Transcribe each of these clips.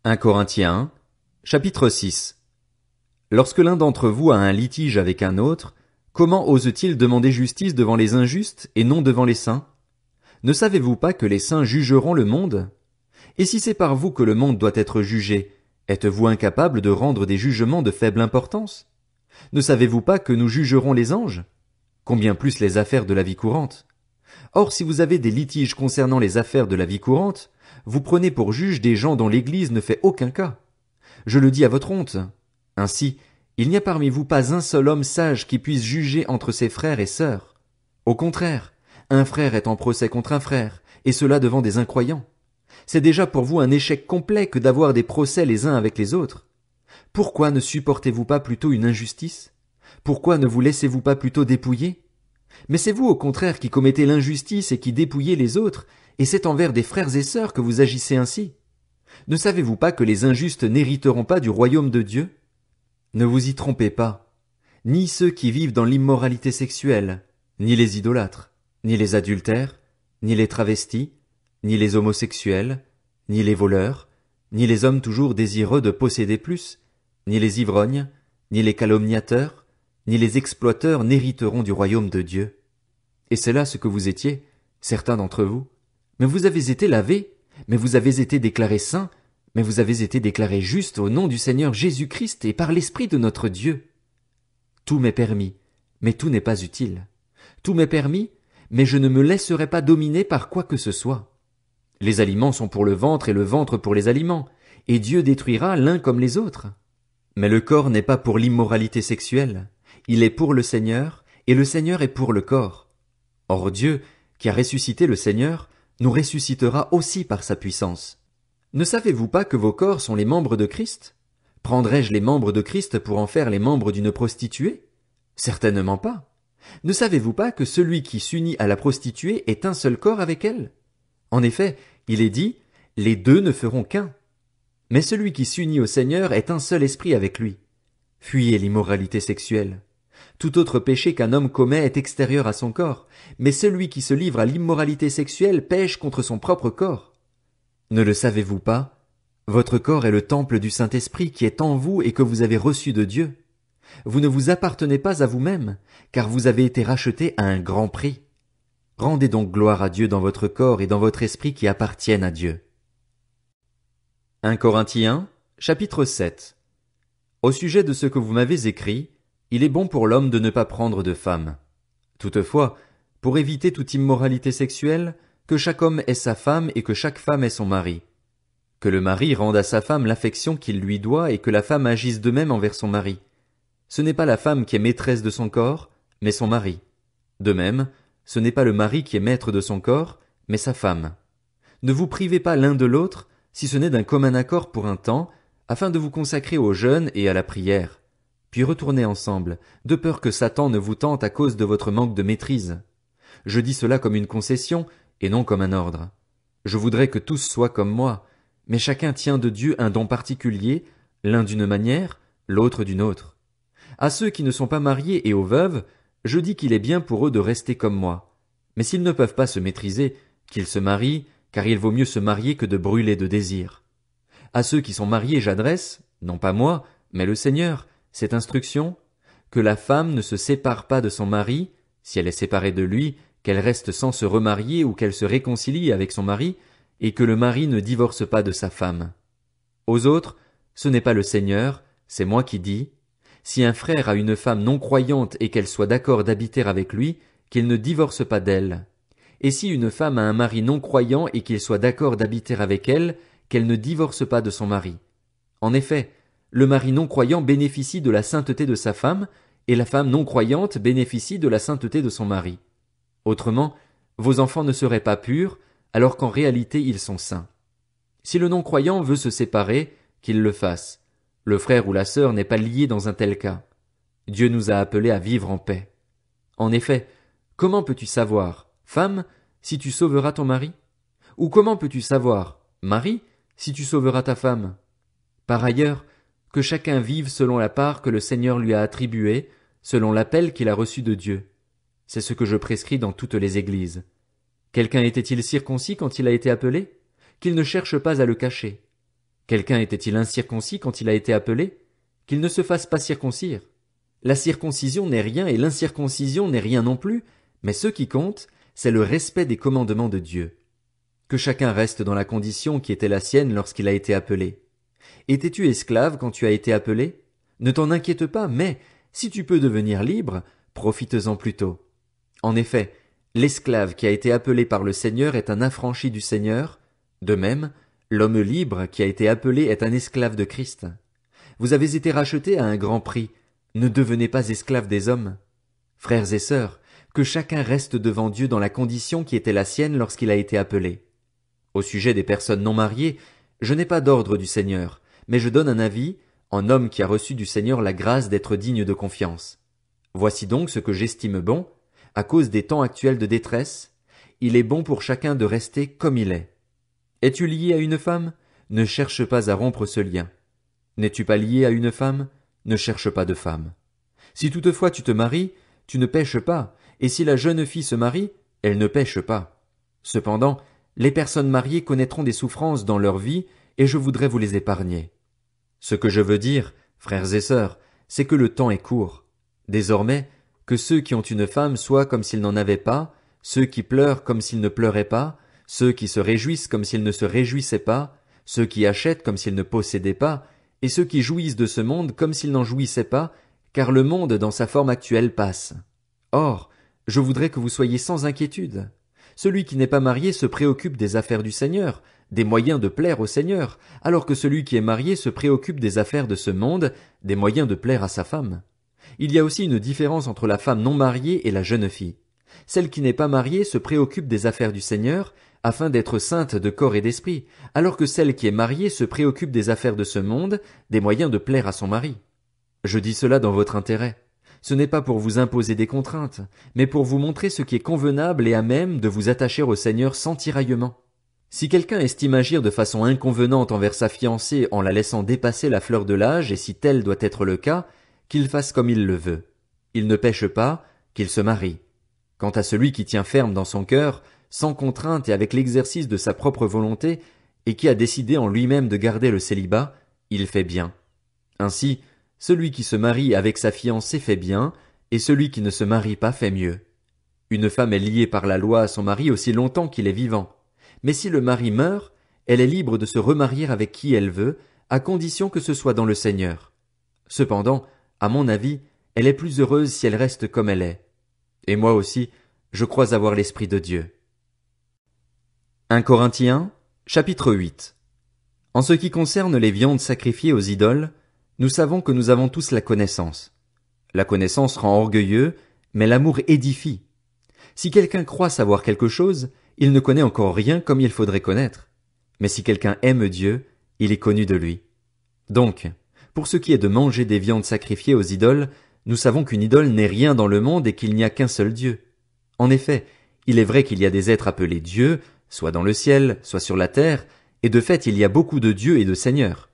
1 Corinthiens 1, chapitre 6. Lorsque l'un d'entre vous a un litige avec un autre, comment ose-t-il demander justice devant les injustes et non devant les saints? Ne savez-vous pas que les saints jugeront le monde? Et si c'est par vous que le monde doit être jugé, êtes-vous incapable de rendre des jugements de faible importance? Ne savez-vous pas que nous jugerons les anges? Combien plus les affaires de la vie courante? Or, si vous avez des litiges concernant les affaires de la vie courante, vous prenez pour juge des gens dont l'Église ne fait aucun cas. Je le dis à votre honte. Ainsi, il n'y a parmi vous pas un seul homme sage qui puisse juger entre ses frères et sœurs. Au contraire, un frère est en procès contre un frère, et cela devant des incroyants. C'est déjà pour vous un échec complet que d'avoir des procès les uns avec les autres. Pourquoi ne supportez-vous pas plutôt une injustice? Pourquoi ne vous laissez-vous pas plutôt dépouiller? Mais c'est vous au contraire qui commettez l'injustice et qui dépouillez les autres, et c'est envers des frères et sœurs que vous agissez ainsi. Ne savez-vous pas que les injustes n'hériteront pas du royaume de Dieu? Ne vous y trompez pas. Ni ceux qui vivent dans l'immoralité sexuelle, ni les idolâtres, ni les adultères, ni les travestis, ni les homosexuels, ni les voleurs, ni les hommes toujours désireux de posséder plus, ni les ivrognes, ni les calomniateurs, ni les exploiteurs n'hériteront du royaume de Dieu. Et c'est là ce que vous étiez, certains d'entre vous. Mais vous avez été lavés, mais vous avez été déclarés saints, mais vous avez été déclarés justes au nom du Seigneur Jésus-Christ et par l'Esprit de notre Dieu. Tout m'est permis, mais tout n'est pas utile. Tout m'est permis, mais je ne me laisserai pas dominer par quoi que ce soit. Les aliments sont pour le ventre et le ventre pour les aliments, et Dieu détruira l'un comme les autres. Mais le corps n'est pas pour l'immoralité sexuelle, il est pour le Seigneur, et le Seigneur est pour le corps. Or Dieu, qui a ressuscité le Seigneur, nous ressuscitera aussi par sa puissance. Ne savez-vous pas que vos corps sont les membres de Christ? Prendrais-je les membres de Christ pour en faire les membres d'une prostituée? Certainement pas. Ne savez-vous pas que celui qui s'unit à la prostituée est un seul corps avec elle? En effet, il est dit, les deux ne feront qu'un. Mais celui qui s'unit au Seigneur est un seul esprit avec lui. Fuyez l'immoralité sexuelle. Tout autre péché qu'un homme commet est extérieur à son corps, mais celui qui se livre à l'immoralité sexuelle pêche contre son propre corps. Ne le savez-vous pas? Votre corps est le temple du Saint-Esprit qui est en vous et que vous avez reçu de Dieu. Vous ne vous appartenez pas à vous-même, car vous avez été rachetés à un grand prix. Rendez donc gloire à Dieu dans votre corps et dans votre esprit qui appartiennent à Dieu. 1 Corinthiens, chapitre 7. Au sujet de ce que vous m'avez écrit, il est bon pour l'homme de ne pas prendre de femme. Toutefois, pour éviter toute immoralité sexuelle, que chaque homme ait sa femme et que chaque femme ait son mari. Que le mari rende à sa femme l'affection qu'il lui doit et que la femme agisse de même envers son mari. Ce n'est pas la femme qui est maîtresse de son corps, mais son mari. De même, ce n'est pas le mari qui est maître de son corps, mais sa femme. Ne vous privez pas l'un de l'autre, si ce n'est d'un commun accord pour un temps, afin de vous consacrer au jeûne et à la prière. Puis retournez ensemble, de peur que Satan ne vous tente à cause de votre manque de maîtrise. Je dis cela comme une concession, et non comme un ordre. Je voudrais que tous soient comme moi, mais chacun tient de Dieu un don particulier, l'un d'une manière, l'autre d'une autre. À ceux qui ne sont pas mariés et aux veuves, je dis qu'il est bien pour eux de rester comme moi. Mais s'ils ne peuvent pas se maîtriser, qu'ils se marient, car il vaut mieux se marier que de brûler de désir. À ceux qui sont mariés j'adresse, non pas moi, mais le Seigneur, cette instruction, que la femme ne se sépare pas de son mari, si elle est séparée de lui, qu'elle reste sans se remarier ou qu'elle se réconcilie avec son mari, et que le mari ne divorce pas de sa femme. Aux autres, ce n'est pas le Seigneur, c'est moi qui dis, si un frère a une femme non croyante et qu'elle soit d'accord d'habiter avec lui, qu'il ne divorce pas d'elle. Et si une femme a un mari non croyant et qu'il soit d'accord d'habiter avec elle, qu'elle ne divorce pas de son mari. En effet, le mari non croyant bénéficie de la sainteté de sa femme, et la femme non croyante bénéficie de la sainteté de son mari. Autrement, vos enfants ne seraient pas purs, alors qu'en réalité ils sont saints. Si le non-croyant veut se séparer, qu'il le fasse. Le frère ou la sœur n'est pas lié dans un tel cas. Dieu nous a appelés à vivre en paix. En effet, comment peux-tu savoir, femme, si tu sauveras ton mari? Ou comment peux-tu savoir, mari, si tu sauveras ta femme? Par ailleurs, que chacun vive selon la part que le Seigneur lui a attribuée, selon l'appel qu'il a reçu de Dieu. C'est ce que je prescris dans toutes les églises. Quelqu'un était-il circoncis quand il a été appelé? Qu'il ne cherche pas à le cacher. Quelqu'un était-il incirconcis quand il a été appelé? Qu'il ne se fasse pas circoncire. La circoncision n'est rien et l'incirconcision n'est rien non plus, mais ce qui compte, c'est le respect des commandements de Dieu. Que chacun reste dans la condition qui était la sienne lorsqu'il a été appelé. Étais-tu esclave quand tu as été appelé? Ne t'en inquiète pas, mais, si tu peux devenir libre, profites-en plutôt. En effet, l'esclave qui a été appelé par le Seigneur est un affranchi du Seigneur. De même, l'homme libre qui a été appelé est un esclave de Christ. Vous avez été rachetés à un grand prix. Ne devenez pas esclaves des hommes. Frères et sœurs, que chacun reste devant Dieu dans la condition qui était la sienne lorsqu'il a été appelé. Au sujet des personnes non mariées, je n'ai pas d'ordre du Seigneur, mais je donne un avis, en homme qui a reçu du Seigneur la grâce d'être digne de confiance. Voici donc ce que j'estime bon, à cause des temps actuels de détresse, il est bon pour chacun de rester comme il est. Es-tu lié à une femme? Ne cherche pas à rompre ce lien. N'es-tu pas lié à une femme? Ne cherche pas de femme. Si toutefois tu te maries, tu ne pèches pas, et si la jeune fille se marie, elle ne pèche pas. Cependant, les personnes mariées connaîtront des souffrances dans leur vie, et je voudrais vous les épargner. Ce que je veux dire, frères et sœurs, c'est que le temps est court. Désormais, que ceux qui ont une femme soient comme s'ils n'en avaient pas, ceux qui pleurent comme s'ils ne pleuraient pas, ceux qui se réjouissent comme s'ils ne se réjouissaient pas, ceux qui achètent comme s'ils ne possédaient pas, et ceux qui jouissent de ce monde comme s'ils n'en jouissaient pas, car le monde dans sa forme actuelle passe. Or, je voudrais que vous soyez sans inquiétude. Celui qui n'est pas marié se préoccupe des affaires du Seigneur, des moyens de plaire au Seigneur, alors que celui qui est marié se préoccupe des affaires de ce monde, des moyens de plaire à sa femme. Il y a aussi une différence entre la femme non mariée et la jeune fille. Celle qui n'est pas mariée se préoccupe des affaires du Seigneur, afin d'être sainte de corps et d'esprit, alors que celle qui est mariée se préoccupe des affaires de ce monde, des moyens de plaire à son mari. Je dis cela dans votre intérêt. Ce n'est pas pour vous imposer des contraintes, mais pour vous montrer ce qui est convenable et à même de vous attacher au Seigneur sans tiraillement. Si quelqu'un estime agir de façon inconvenante envers sa fiancée en la laissant dépasser la fleur de l'âge, et si tel doit être le cas, qu'il fasse comme il le veut. Il ne pèche pas, qu'il se marie. Quant à celui qui tient ferme dans son cœur, sans contrainte et avec l'exercice de sa propre volonté, et qui a décidé en lui-même de garder le célibat, il fait bien. Ainsi, celui qui se marie avec sa fiancée fait bien, et celui qui ne se marie pas fait mieux. Une femme est liée par la loi à son mari aussi longtemps qu'il est vivant. Mais si le mari meurt, elle est libre de se remarier avec qui elle veut, à condition que ce soit dans le Seigneur. Cependant, à mon avis, elle est plus heureuse si elle reste comme elle est. Et moi aussi, je crois avoir l'Esprit de Dieu. 1 Corinthiens, chapitre 8. En ce qui concerne les viandes sacrifiées aux idoles, nous savons que nous avons tous la connaissance. La connaissance rend orgueilleux, mais l'amour édifie. Si quelqu'un croit savoir quelque chose, il ne connaît encore rien comme il faudrait connaître. Mais si quelqu'un aime Dieu, il est connu de lui. Donc, pour ce qui est de manger des viandes sacrifiées aux idoles, nous savons qu'une idole n'est rien dans le monde et qu'il n'y a qu'un seul Dieu. En effet, il est vrai qu'il y a des êtres appelés dieux, soit dans le ciel, soit sur la terre, et de fait il y a beaucoup de dieux et de seigneurs.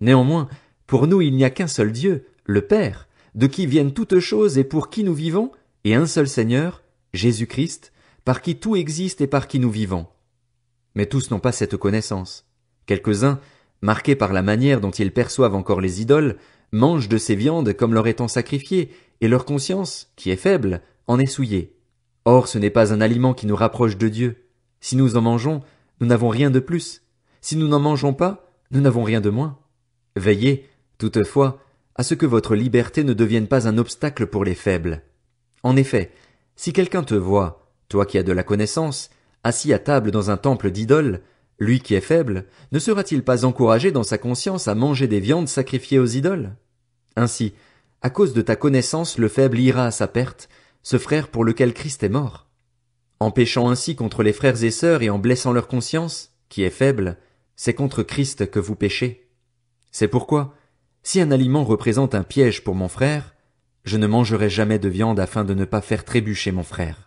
Néanmoins, pour nous il n'y a qu'un seul Dieu, le Père, de qui viennent toutes choses et pour qui nous vivons, et un seul Seigneur, Jésus-Christ, par qui tout existe et par qui nous vivons. Mais tous n'ont pas cette connaissance. Quelques-uns, marqués par la manière dont ils perçoivent encore les idoles, mangent de ces viandes comme leur étant sacrifiées, et leur conscience, qui est faible, en est souillée. Or ce n'est pas un aliment qui nous rapproche de Dieu. Si nous en mangeons, nous n'avons rien de plus. Si nous n'en mangeons pas, nous n'avons rien de moins. Veillez, toutefois, à ce que votre liberté ne devienne pas un obstacle pour les faibles. En effet, si quelqu'un te voit, toi qui as de la connaissance, assis à table dans un temple d'idoles, lui qui est faible, ne sera-t-il pas encouragé dans sa conscience à manger des viandes sacrifiées aux idoles? Ainsi, à cause de ta connaissance, le faible ira à sa perte, ce frère pour lequel Christ est mort. En péchant ainsi contre les frères et sœurs et en blessant leur conscience, qui est faible, c'est contre Christ que vous péchez. C'est pourquoi, si un aliment représente un piège pour mon frère, je ne mangerai jamais de viande afin de ne pas faire trébucher mon frère.